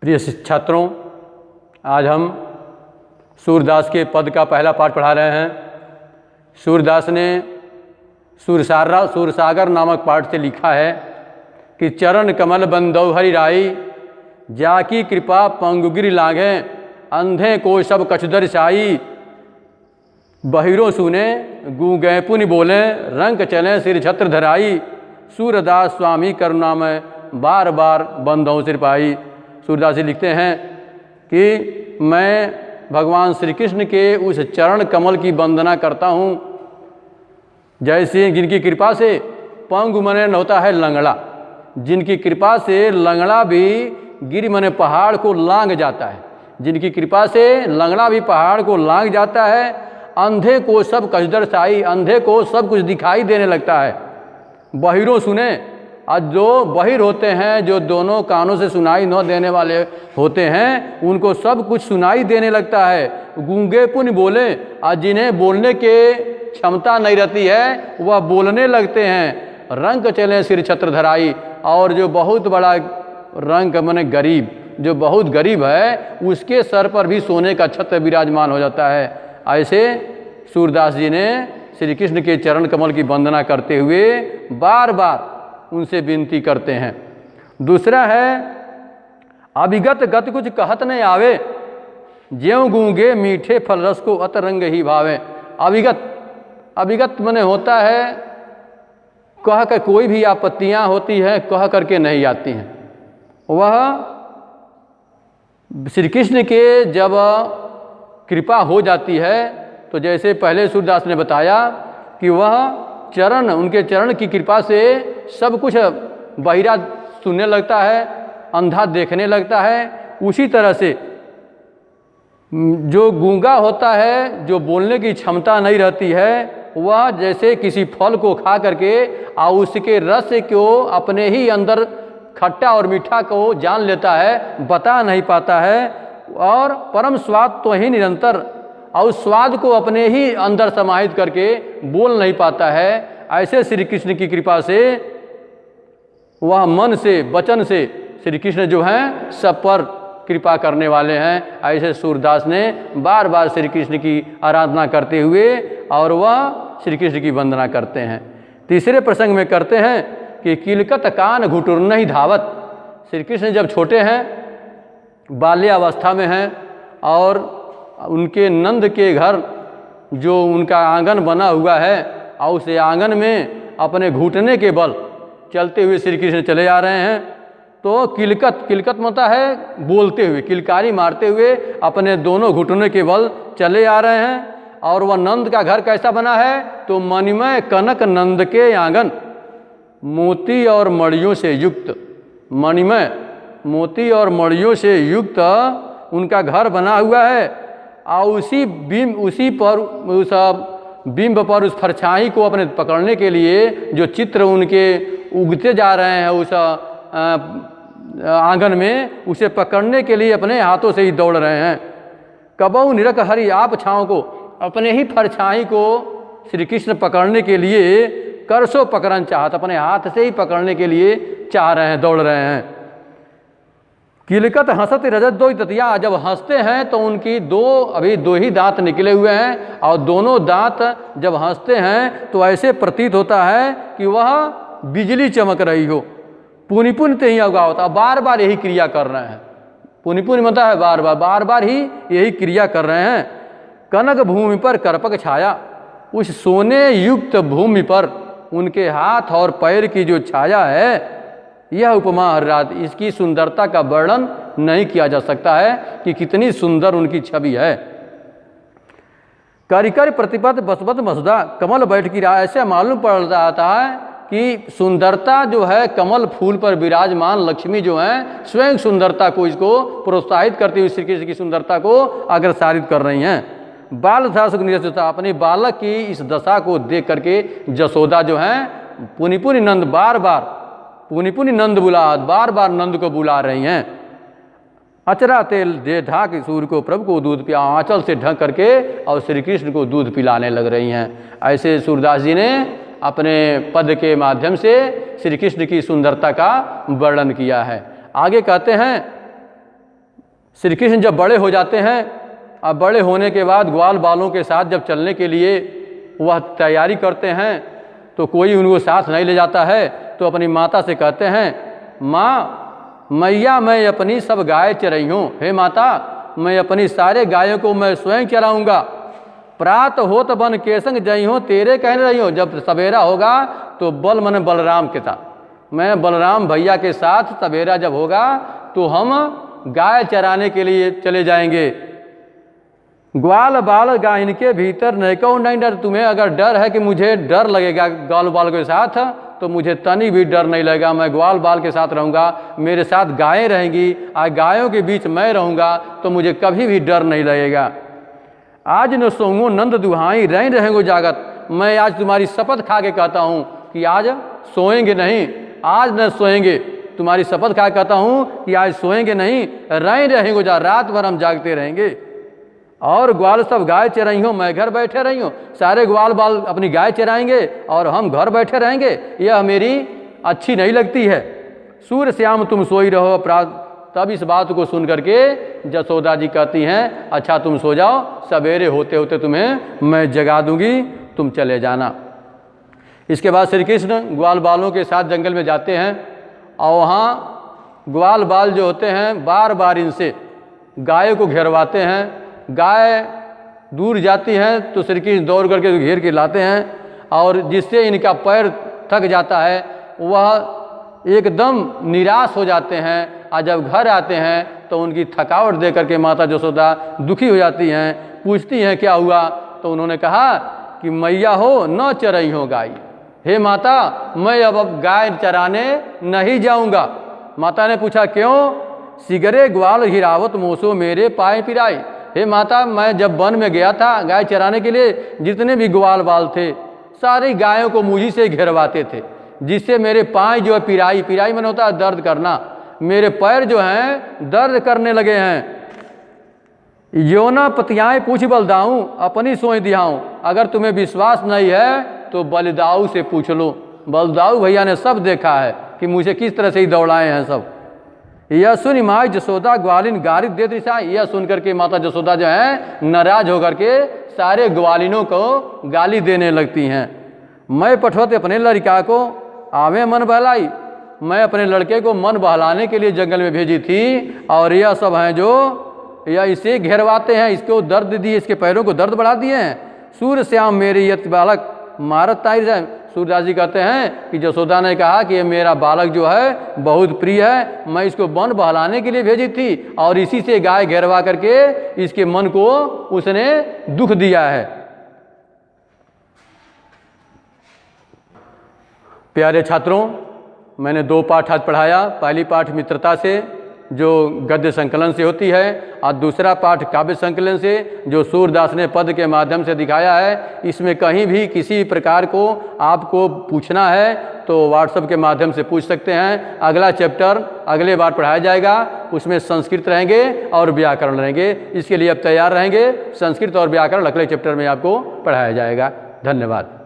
प्रिय छात्रों, आज हम सूरदास के पद का पहला पाठ पढ़ा रहे हैं। सूरदास ने सूरसागर नामक पाठ से लिखा है कि चरण कमल बंदौ हरि राई, जाकी कृपा पंगुगिरि लागे, अंधे को सब कछुदर साई। बहिरो सुने गूंगे पुनि बोले, रंक चले सिर छत्र धराई। सूरदास स्वामी करुणामय, बार बार बंदौ सिर पाई। सूरदास जी लिखते हैं कि मैं भगवान श्री कृष्ण के उस चरण कमल की वंदना करता हूँ, जैसे जिनकी कृपा से पंगु मने होता है लंगड़ा, जिनकी कृपा से लंगड़ा भी गिर मने पहाड़ को लांग जाता है, जिनकी कृपा से लंगड़ा भी पहाड़ को लांग जाता है। अंधे को सब कछुदर साई, अंधे को सब कुछ दिखाई देने लगता है। बहिरों सुने, और जो बहिर होते हैं, जो दोनों कानों से सुनाई न देने वाले होते हैं, उनको सब कुछ सुनाई देने लगता है। गूंगे पुनि बोले, और जिन्हें बोलने के क्षमता नहीं रहती है वह बोलने लगते हैं। रंक चले सिर छत्र धराई, और जो बहुत बड़ा रंक माने गरीब, जो बहुत गरीब है, उसके सर पर भी सोने का छत्र विराजमान हो जाता है। ऐसे सूरदास जी ने श्री कृष्ण के चरण कमल की वंदना करते हुए बार बार उनसे विनती करते हैं। दूसरा है अभिगत गत कुछ कहत नहीं आवे, ज्यों गूंगे मीठे फल रस को अत रंग ही भावे। अभिगत माने होता है कह कर, कोई भी आपत्तियां होती हैं कह करके नहीं आती हैं। वह श्री कृष्ण के जब कृपा हो जाती है तो जैसे पहले सूरदास ने बताया कि वह चरण, उनके चरण की कृपा से सब कुछ बहिरा सुनने लगता है, अंधा देखने लगता है। उसी तरह से जो गूंगा होता है, जो बोलने की क्षमता नहीं रहती है, वह जैसे किसी फल को खा करके और उसके रस को अपने ही अंदर खट्टा और मीठा को जान लेता है, बता नहीं पाता है, और परम स्वाद तो ही निरंतर, और उस स्वाद को अपने ही अंदर समाहित करके बोल नहीं पाता है। ऐसे श्री कृष्ण की कृपा से वह मन से वचन से श्री कृष्ण जो हैं सब पर कृपा करने वाले हैं। ऐसे सूरदास ने बार बार श्री कृष्ण की आराधना करते हुए और वह श्री कृष्ण की वंदना करते हैं। तीसरे प्रसंग में करते हैं कि किलकत कान घुटुर नहीं धावत। श्री कृष्ण जब छोटे हैं, बाल्यावस्था में हैं, और उनके नंद के घर जो उनका आंगन बना हुआ है, और उस आंगन में अपने घुटने के बल चलते हुए श्री कृष्ण चले आ रहे हैं। तो किलकत होता है बोलते हुए, किलकारी मारते हुए अपने दोनों घुटने के बल चले आ रहे हैं। और वह नंद का घर कैसा बना है, तो मणिमय कनक नंद के आंगन, मोती और मणियों से युक्त, मणिमय मोती और मणियों से युक्त उनका घर बना हुआ है। और उसी बिंब पर उस परछाई को अपने पकड़ने के लिए जो चित्र उनके उगते जा रहे हैं उस आंगन में, उसे पकड़ने के लिए अपने हाथों से ही दौड़ रहे हैं। कबहु निरख हरि आप छाँव को, अपने ही परछाई को श्री कृष्ण पकड़ने के लिए करसो पकड़न चाहत, अपने हाथ से ही पकड़ने के लिए चाह रहे हैं, दौड़ रहे हैं। किलकत हंसत रजत दो ततिया, जब हंसते हैं तो उनकी अभी दो ही दांत निकले हुए हैं, और दोनों दांत जब हंसते हैं तो ऐसे प्रतीत होता है कि वह बिजली चमक रही हो। पुनि पुनि ते ही अगा होता, बार बार यही क्रिया कर रहे हैं। पुनि पुनि मतलब है बार बार ही यही क्रिया कर रहे हैं। कनक भूमि पर करपक छाया, उस सोने युक्त भूमि पर उनके हाथ और पैर की जो छाया है, यह उपमा हर रात, इसकी सुंदरता का वर्णन नहीं किया जा सकता है कि कितनी सुंदर उनकी छवि है। करिकर प्रतिपद बसबत मसुदा, कमल बैठ की रहा, ऐसे मालूम पड़ जाता है कि सुंदरता जो है कमल फूल पर विराजमान लक्ष्मी जो है, स्वयं सुंदरता को इसको प्रोत्साहित करती हुई श्री कृष्ण की सुंदरता को अग्रसारित कर रही हैं। बाल था सुख निरसता, अपने बालक की इस दशा को देख करके जसोदा जो है पुनि पुनि नंद बार बार नंद को बुला रही हैं। अचरा तेल दे ढाक सूर्य को प्रभु को दूध पिया, आंचल से ढक करके और श्री कृष्ण को दूध पिलाने लग रही हैं। ऐसे सूरदास जी ने अपने पद के माध्यम से श्री कृष्ण की सुंदरता का वर्णन किया है। आगे कहते हैं श्री कृष्ण जब बड़े हो जाते हैं, अब बड़े होने के बाद ग्वाल बालों के साथ जब चलने के लिए वह तैयारी करते हैं तो कोई उनको साथ नहीं ले जाता है, तो अपनी माता से कहते हैं, माँ मैया मैं अपनी सब गाय चराई हूँ, हे माता मैं अपनी सारे गायों को मैं स्वयं चराऊँगा। प्रात होत बन के संग जई हूँ, तेरे कहने रही हूँ, जब सवेरा होगा तो बल मन बलराम के साथ, मैं बलराम भैया के साथ सवेरा जब होगा तो हम गाय चराने के लिए चले जाएंगे। ग्वाल बाल गाय इनके भीतर नहीं कहूँ नहीं डर, तुम्हें अगर डर है कि मुझे डर लगेगा ग्वाल बाल के साथ, तो मुझे तनी भी डर नहीं लगेगा। मैं ग्वाल बाल के साथ रहूँगा, मेरे साथ गायें रहेंगी और गायों के बीच मैं रहूँगा, तो मुझे कभी भी डर नहीं लगेगा। आज न सोऊँ नंद दुहाई रह रहेंगे जागत, मैं आज तुम्हारी शपथ खा के कहता हूँ कि आज सोएंगे नहीं, आज न सोएंगे, तुम्हारी शपथ खा के कहता हूँ कि आज सोएंगे नहीं, रह रहेंगे जा, रात भर हम जागते रहेंगे। और ग्वाल सब गाय चराई हूँ, मैं घर बैठे रही हूँ, सारे ग्वाल बाल अपनी गाय चराएंगे और हम घर बैठे रहेंगे, यह मेरी अच्छी नहीं लगती है। सूर्य श्याम तुम सोई रहो अपराध। तब इस बात को सुन करके जसोदा जी कहती हैं, अच्छा तुम सो जाओ, सवेरे होते होते तुम्हें मैं जगा दूंगी, तुम चले जाना। इसके बाद श्री कृष्ण ग्वाल बालों के साथ जंगल में जाते हैं और वहाँ ग्वाल बाल जो होते हैं बार बार इनसे गाय को घेरवाते हैं। गाय दूर जाती हैं तो श्री कृष्ण दौड़ करके घेर के लाते हैं और जिससे इनका पैर थक जाता है, वह एकदम निराश हो जाते हैं। और जब घर आते हैं तो उनकी थकावट देख करके माता जसोदा दुखी हो जाती हैं, पूछती हैं क्या हुआ, तो उन्होंने कहा कि मैया हो न चरई हो गाय, हे माता मैं अब गाय चराने नहीं जाऊंगा। माता ने पूछा क्यों? सिगरे ग्वाल हिरावत मोसो मेरे पाए पिराई, हे माता मैं जब वन में गया था गाय चराने के लिए, जितने भी ग्वाल बाल थे सारी गायों को मुझी से घेरवाते थे, जिससे मेरे पाँव जो है पिराई, पिराई मन होता है दर्द करना, मेरे पैर जो हैं दर्द करने लगे हैं। योना पतियाएँ पूछ बलदाऊँ अपनी सोई दिहाऊँ, अगर तुम्हें विश्वास नहीं है तो बलदाऊ से पूछ लो। बलदाऊ भैया ने सब देखा है कि मुझे किस तरह से ही दौड़ाए हैं सब। यह सुन माई जसोदा ग्वालिन गारिद दे दिशा, यह सुन करके माता जसोदा जो है नाराज होकर के सारे ग्वालिनों को गाली देने लगती हैं। मैं पठवत अपने लड़का को आवे मन बहलाई, मैं अपने लड़के को मन बहलाने के लिए जंगल में भेजी थी और यह सब हैं जो यह इसे घेरवाते हैं, इसको दर्द दिए, इसके पैरों को दर्द बढ़ा दिए हैं। सूर्य श्याम मेरे यत बालक मारत ताई जाए, सूर्यदास जी कहते हैं कि जसोदा ने कहा कि ये मेरा बालक जो है बहुत प्रिय है, मैं इसको मन बहलाने के लिए भेजी थी और इसी से गाय घेरवा करके इसके मन को उसने दुख दिया है। प्यारे छात्रों, मैंने 2 पाठ आज पढ़ाया। पहली पाठ मित्रता से जो गद्य संकलन से होती है और दूसरा पाठ काव्य संकलन से जो सूरदास ने पद के माध्यम से दिखाया है। इसमें कहीं भी किसी प्रकार को आपको पूछना है तो व्हाट्सएप के माध्यम से पूछ सकते हैं। अगला चैप्टर अगले बार पढ़ाया जाएगा, उसमें संस्कृत रहेंगे और व्याकरण रहेंगे। इसके लिए आप तैयार रहेंगे। संस्कृत और व्याकरण अगले चैप्टर में आपको पढ़ाया जाएगा। धन्यवाद।